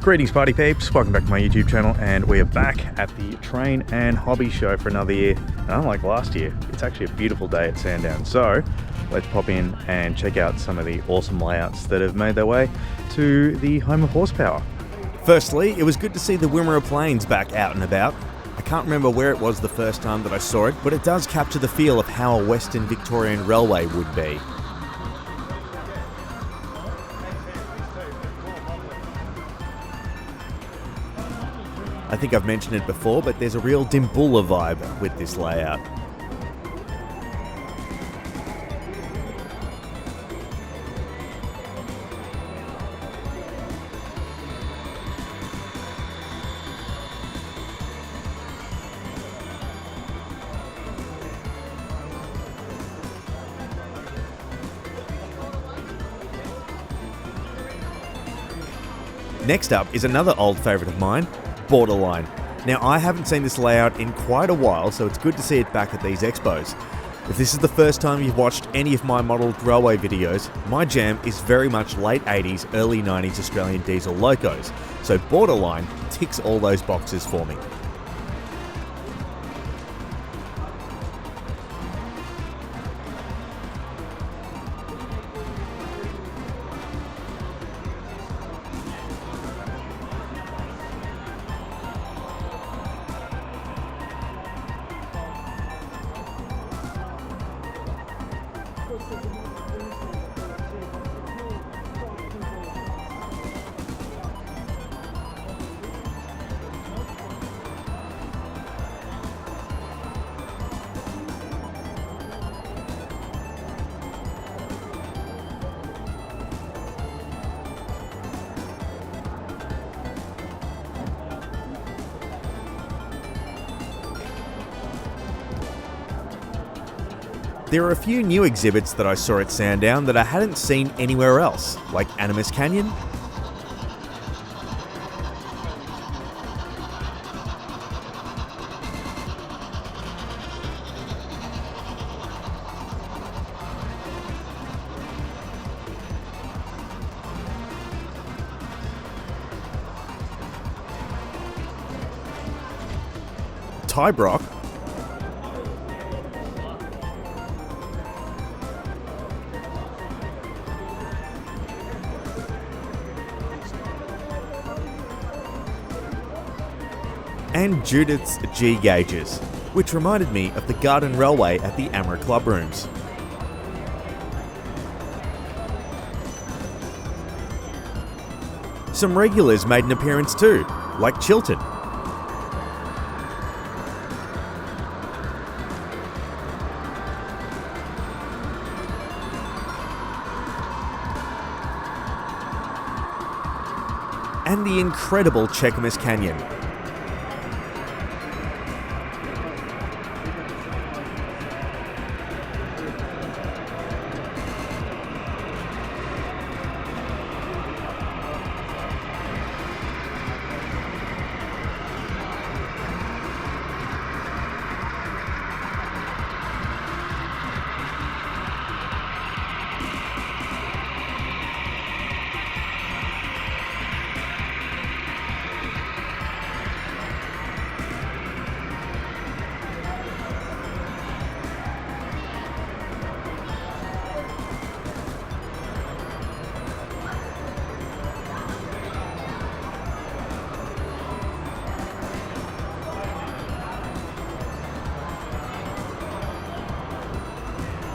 Greetings party peeps, welcome back to my YouTube channel, and we are back at the Train and Hobby Show for another year. And unlike last year, it's actually a beautiful day at Sandown, so let's pop in and check out some of the awesome layouts that have made their way to the home of horsepower. Firstly, it was good to see the Wimmera Plains back out and about. I can't remember where it was the first time that I saw it, but it does capture the feel of how a Western Victorian railway would be. I think I've mentioned it before, but there's a real Dimboola vibe with this layout. Next up is another old favourite of mine, Borderline. Now, I haven't seen this layout in quite a while, so it's good to see it back at these expos. If this is the first time you've watched any of my modelled railway videos, my jam is very much late 80s, early 90s Australian diesel locos, so Borderline ticks all those boxes for me. There are a few new exhibits that I saw at Sandown that I hadn't seen anywhere else, like Animus Canyon, Tybrock, and Judith's G gauges, which reminded me of the Garden Railway at the Amara Club Rooms. Some regulars made an appearance too, like Chilton. And the incredible Cheakamus Canyon.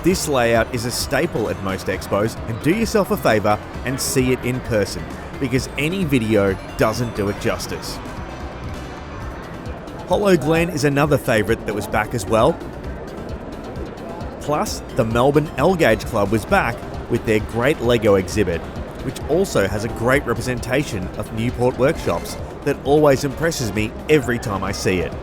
This layout is a staple at most expos, and do yourself a favour and see it in person, because any video doesn't do it justice. Hollow Glen is another favourite that was back as well. Plus, the Melbourne L-Gauge Club was back with their great Lego exhibit, which also has a great representation of Newport workshops that always impresses me every time I see it.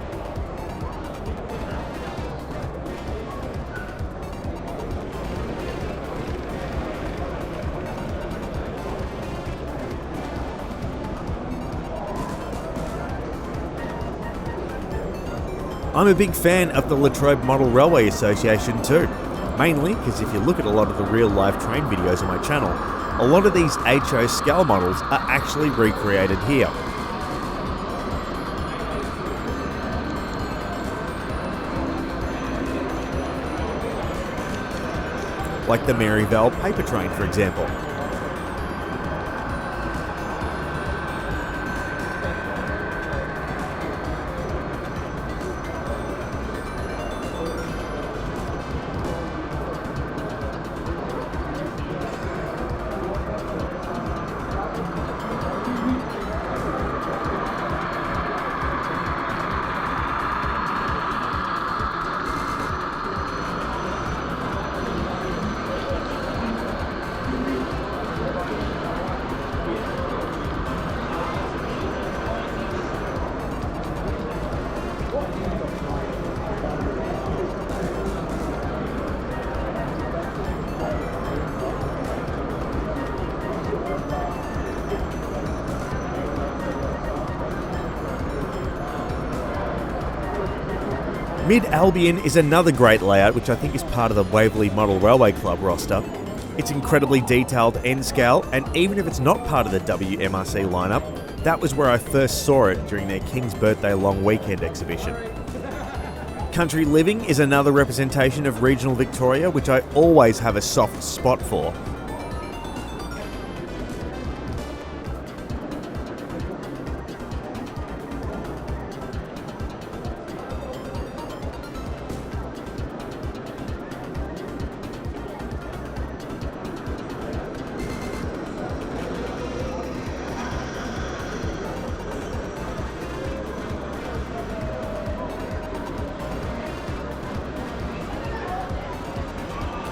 I'm a big fan of the Latrobe Model Railway Association too. Mainly because if you look at a lot of the real life train videos on my channel, a lot of these HO scale models are actually recreated here. Like the Maryvale paper train, for example. Mid-Albion is another great layout which I think is part of the Waverley Model Railway Club roster. It's incredibly detailed end scale, and even if it's not part of the WMRC lineup, that was where I first saw it during their King's Birthday Long Weekend exhibition. Country Living is another representation of regional Victoria which I always have a soft spot for.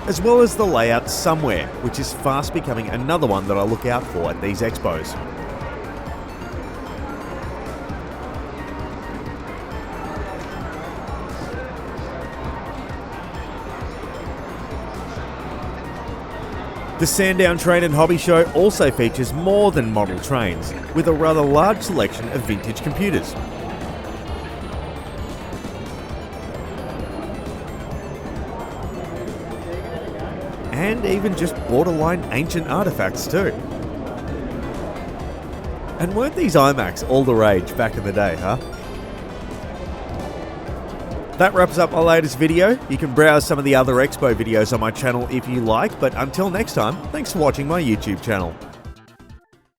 As well as the layout Somewhere, which is fast becoming another one that I look out for at these expos. The Sandown Train and Hobby Show also features more than model trains, with a rather large selection of vintage computers. And even just borderline ancient artifacts too. And weren't these iMacs all the rage back in the day, huh? That wraps up my latest video. You can browse some of the other expo videos on my channel if you like, but until next time, thanks for watching my YouTube channel.